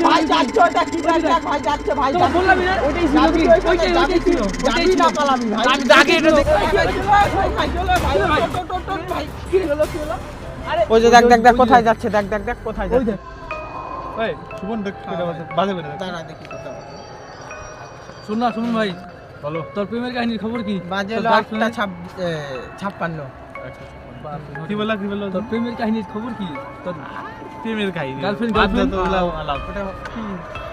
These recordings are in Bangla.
ভাই যাচ্ছে ওটা কি দেখ ভাই যাচ্ছে ভাই তো বললাম না ওইটাই ছিল কি ওইটাই ছিল ওইটাই না পালামি ভাই আমি আগে এটা দেখি ভাই চলো ভাই টোট ভাই কি হলো আরে ওই যে দেখ কোথায় যাচ্ছে দেখ কোথায় যাচ্ছে ওই সুমন দেখ বাজে বেরে দাঁড়া দেখি কথা শুন না সুমন ভাই বলো তোর প্রেমের কাহিনীর খবর কি বাজে হলো 8:56 কি বললা তোর প্রেমের কাহিনীর খবর কি তোর প্রেমের কাহিনী গার্লফ্রেন্ড তো আলাপ ওটা কি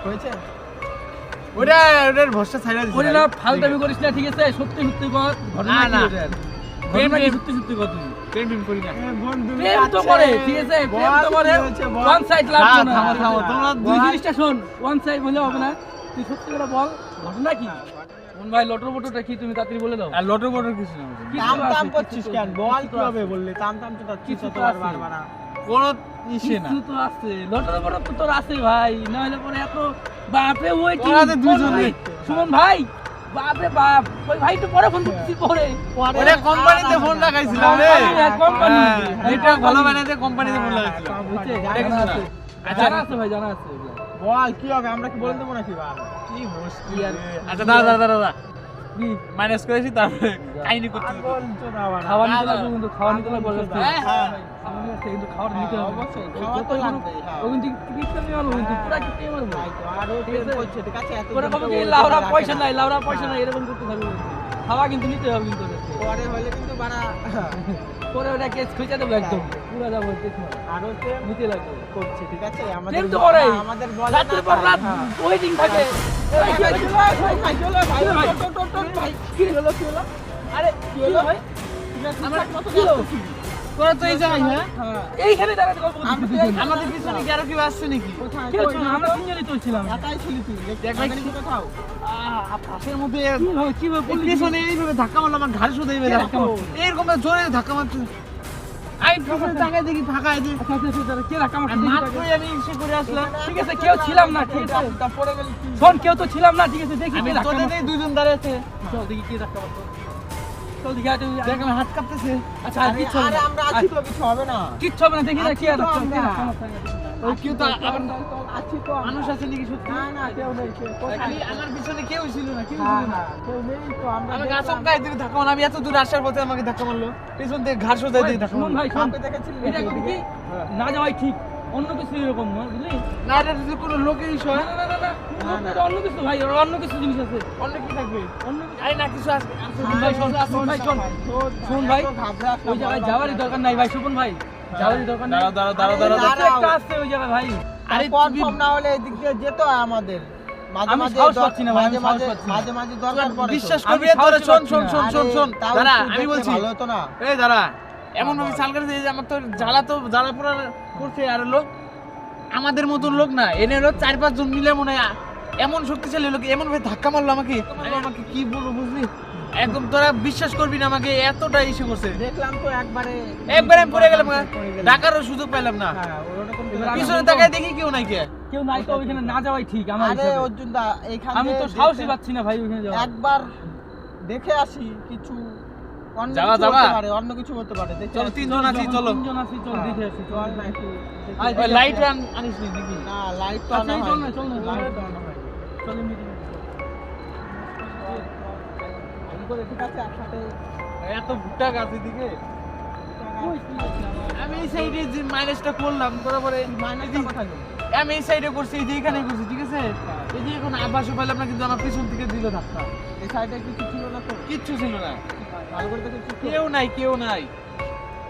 হয়েছে ওটার ভরসা ছাইরা দিছি ওরে না ফালতামি করিস না ঠিক আছে সত্যি সত্যি কর ঘটনা কি ওটার ঘটনা কি সত্যি সত্যি কর তুমি প্রেম করি না প্রেম তো করে ঠিক আছে প্রেম তো করে ওয়ান সাইড লাভ না থামো তোমরা দুই জিনিসটা শোন ওয়ান সাইড বলে হবে না তুই সত্যি করে বল ঘটনা কি কোন ভাই লটর বটরটা কি তুমি তাড়াতাড়ি বলে দাও আর লটর বটর কিছু না তাম করছিস কেন বল কি হবে বললে তাম তো কিছু তো বারবার কোন ইসে না কিছু তো আছে লটর বটর তো তোর আছে ভাই না হলে পরে এত বাপরে ওইটি ওরা দুইজনে সুমন ভাই বাপরে বাপ ওই ভাই তো পরে ফোন করছিস পরে ওরে কোম্পানিতে ফোন লাগাইছিলাম রে কোম্পানি এটা ভালো বানাইতে কোম্পানিতে ফোন লাগাইছিলাম বুঝছে জানা আছে ভাই জানা আছে বল কি হবে আমরা কি বলে দেবো নাকি ভাই কি মুশকিল আচ্ছা দাদা কি মাইনাস করেছি তারপরে কাহিনী করতে বলছো না বাবা খাওয়া নিতে লাগবে কিন্তু খাওয়া নিতে লাগবে হ্যাঁ কিন্তু খাওয়া নিতে হবে অবশ্যই খাওয়া তো লাগবে ওখান থেকে টিকিট নিয়ে আলো কিন্তু পুরা টিকিট মারবো আরো প্রেম করছে ঠিক আছে এত ওরা বাবা কি লাউরা পয়সা নাই এরকম করতে থাকবে খাওয়া কিন্তু নিতে হবে কিন্তু পরে হলে কিন্তু বাড়া পরে ওটা কেস খুঁজে দেবো একদম পুরো যাবো কেস আরো প্রেম নিতে লাগবে করছে ঠিক আছে প্রেম তো করেই। আমাদের বলে রাতের পর রাত ওয়েটিং থাকে ভাই চলো ভাই টোট ভাই কি হলো আরে কি হলো ভাই আমার কি হলো তোরা তো এই জায়গায় হ্যাঁ এইখানে দাঁড়াতে গল্প করছিস আমাদের পিছনে কি আরো কেউ আসছে নাকি কি হচ্ছে আমরা তিনজনই তো ছিলাম একাই ছিলি তুই দেখ ভাই, দেখি কোথাও পাশের মধ্যে কি ভাবে বললি পিছনে এইভাবে ধাক্কা মারলো আমার ঘাড় শুধু এইভাবে ধাক্কা মারছে এরকম জোরে ধাক্কা মারছে আই পিছনে তাকায় দেখি ফাঁকা আছে আচ্ছা কে রাখা আর মাত্র আমি এসে করে আসলাম ঠিক আছে কেউ ছিলাম না ঠিক আছে তা পড়ে গেলি কি শোন কেউ তো ছিলাম না ঠিক আছে দেখি আমি কে রাখা তোদের এই দুইজন দাঁড়িয়ে আছে চল দেখি কে রাখা চল দেখি আগে দেখ আমি হাত কাঁপতেছে আচ্ছা আর কিচ্ছু আরে আমরা আছি তো কিছু হবে না কিচ্ছু হবে না দেখি না কি আর আছি তো আমরা। ওই কেউ তো আবার আছি তো মানুষ আছে নাকি সত্যি না না কেউ নেই কেউ কোথায়? আমার পিছনে কেউ ছিল না কেউ হ্যাঁ, ছিল না হ্যাঁ, কেউ নেই তো আমরা আমাকে দেখলাম। আচমকা এদিকে ধাক্কা মারলো আমি এত দূর আসার পথে আমাকে ধাক্কা মারলো পিছন থেকে ঘাড় সোজা দিয়ে ধাক্কা শুনুন মারলো ভাই শুনুন কাউকে দেখেছিলি এটা নাকি কি এদিকে? না যাওয়াই ঠিক অন্য কিছু এরকম না বুঝলি না এটা যদি কোনো লোকের বিষয় না অন্য কিছু ভাই অন্য কিছু জিনিস আছে অন্য কি থাকবে অন্য কিছু আরে না কিছু আছে শুনুন ভাই শোন ভাই শোন শুন ভাই ওই জায়গায় যাওয়ারই দরকার নাই ভাই শুনুন ভাই যাওয়ারই দরকার নাই দাঁড়াও। একটা আছে ওই জায়গায় ভাই আরে কনফার্ম না হলে এদিক দিয়ে যেত আমাদের মাঝে আমি মাঝে সাহস পাচ্ছি না ভাই, আমি মাঝে সাহস পাচ্ছি না। মাঝে দরকার পড়ে তো। বিশ্বাস আমি করবি সাহস তোরা শোন পাচ্ছি শোন না। শোন শোন শোন তাও দাঁড়া একটু আমি দেখলে বলছি ভালো হতো না এই দাঁড়া এমন ভাবে চাল করেছে যে আমার তো জ্বালা পুরা করছে আর লোক আমাদের মতন লোক না এনে হলো 4-5 জন মিলে মনে হয় এমন শক্তিশালী লোক এমন ভাবে ধাক্কা মারলো আমাকে কি বলবো বুঝলি একদম তোরা বিশ্বাস করবি না আমাকে এতটা ইস্যু করছে দেখলাম তো একবারে আমি পড়ে গেলাম ডাকারও সুযোগ পেলাম না হ্যাঁ ওরকম পিছনে তাকায় দেখি কেউ নাই কে কেউ নাই তো ওইখানে না যাওয়াই ঠিক আমার আরে হিসাবে। অর্জুন দা এইখানে আমি তো সাহসই পাচ্ছি না ভাই ওইখানে যাওয়ার একবার দেখে আসি কিছু অন্য যাওয়া, কিছু যাওয়া। হতে পারে অন্য কিছু হতে পারে দেখে চলো আসি। 3 জন আছি চলো তিনজন আছি চল দেখে আসি চল না একটু দেখে আয়, ওই দেখে লাইট আসি। আনিস নি নাকি না লাইট তো আচ্ছা, আনা চল না, হয়নি। চল না, চল না। লাইট তো আনা হয়নি। চল মিটিং আমি করে ঠিক আছে একসাথে এত ভুট্টা গাছ এদিকে আমি এই সাইডে যে মাইনাসটা করলাম করার পরে মাইনাসটা কোথায় গেল? আমি এই সাইডে করছি এই যে এখানে করছি ঠিক আছে এই যে এখন আবাসও পেলাম না কিন্তু আমার পিছন থেকে দিল ধাক্কা এই সাইডে কিছু ছিল না তো কিচ্ছু ছিল না ভালো করে দেখে ঠিক কেউ নাই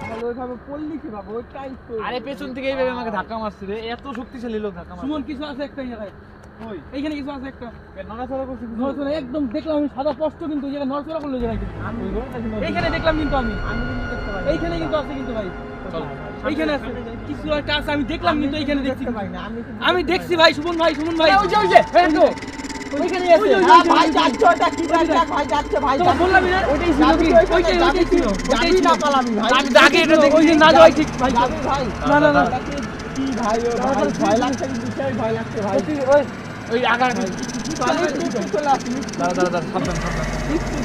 তাহলে ওইভাবে পড়লি কি ভাবে ওইটাই তো আরে পেছন থেকে এইভাবে আমাকে ধাক্কা মারছে রে এত শক্তিশালী লোক ধাক্কা মারছে সুমন কিছু আছে একটা জায়গায় ওই এইখানে কিছু আছে একটা নড়াচড়া করছে কিছু? নড়চড়া একদম দেখলাম আমি সাদা স্পষ্ট কিন্তু ওই জায়গায় নড়চড়া করলো জায়গায় কিন্তু আমি ওইখানে এইখানে দেখলাম কিন্তু আমি কিন্তু দেখতে পাই এইখানে কিন্তু আছে কিন্তু ভাই চল এইখানে আছে কিছু একটা আছে আমি দেখলাম কিন্তু এইখানে দেখছি দেখতে পাই না আমি দেখছি ভাই সুমন ভাই ওই যে এই তো ওইখানে আছে হ্যাঁ ভাই যাচ্ছে ওটা কি দেখ ভাই যাচ্ছে ভাই তো বললাম না ওইটাই ছিল কি ওইটাই ছিল ওইটাই না পালামি ভাই আমি আগে এটা দেখি ওই যে না যাওয়াই ঠিক ভাই যাবি ভাই না কি ভাই ও ভাই ভয় লাগছে কিন্তু সেই ভয় লাগছে ভাই ওই আগার চলে আসি দাঁড়া সাবধান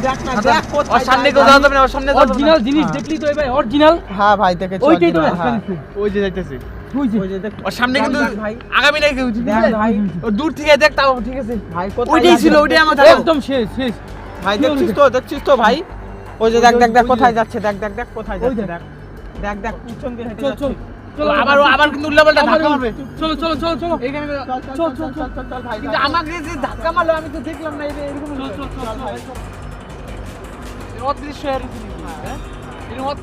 দেখ না দেখ কোথায় ওর সামনে কেউ যাওয়া যাবে না ওর সামনে যাওয়া যাবে না। অরিজিনাল জিনিস দেখলি তো ভাই অরিজিনাল হ্যাঁ ভাই দেখেছি ওইটাই তো original, হ্যাঁ। ওই যে যাইতেছে ওই যে ওই যে দেখ ওর সামনে কিন্তু দেখ ভাই আগামী নাই কেউ ঠিক দেখ আছে ভাই ও দূর থেকে দেখ তাও ঠিক আছে ভাই কোথায় ওইটাই যাচ্ছে? ছিল ওইটাই আমার ধারণা। একদম শেষ শেষ ভাই দেখছিস তো ভাই ওই যে দেখ দেখ দেখ কোথায় যাচ্ছে দেখ দেখ দেখ কোথায় যাচ্ছে দেখ দেখ দেখ পিছন দিয়ে হেঁটে চল যাচ্ছে চল ও আবার কিন্তু উল্লাপাল্টা ধাক্কা মারবে চলো চলো চলো চলো এইখানে চল চল চল চল চল ভাই কিন্তু আমাকে যে ধাক্কা মারলো আমি তো দেখলাম না এরকম চল চল চল ভাই অদৃশ্য এরকম হ্যাঁ এরকম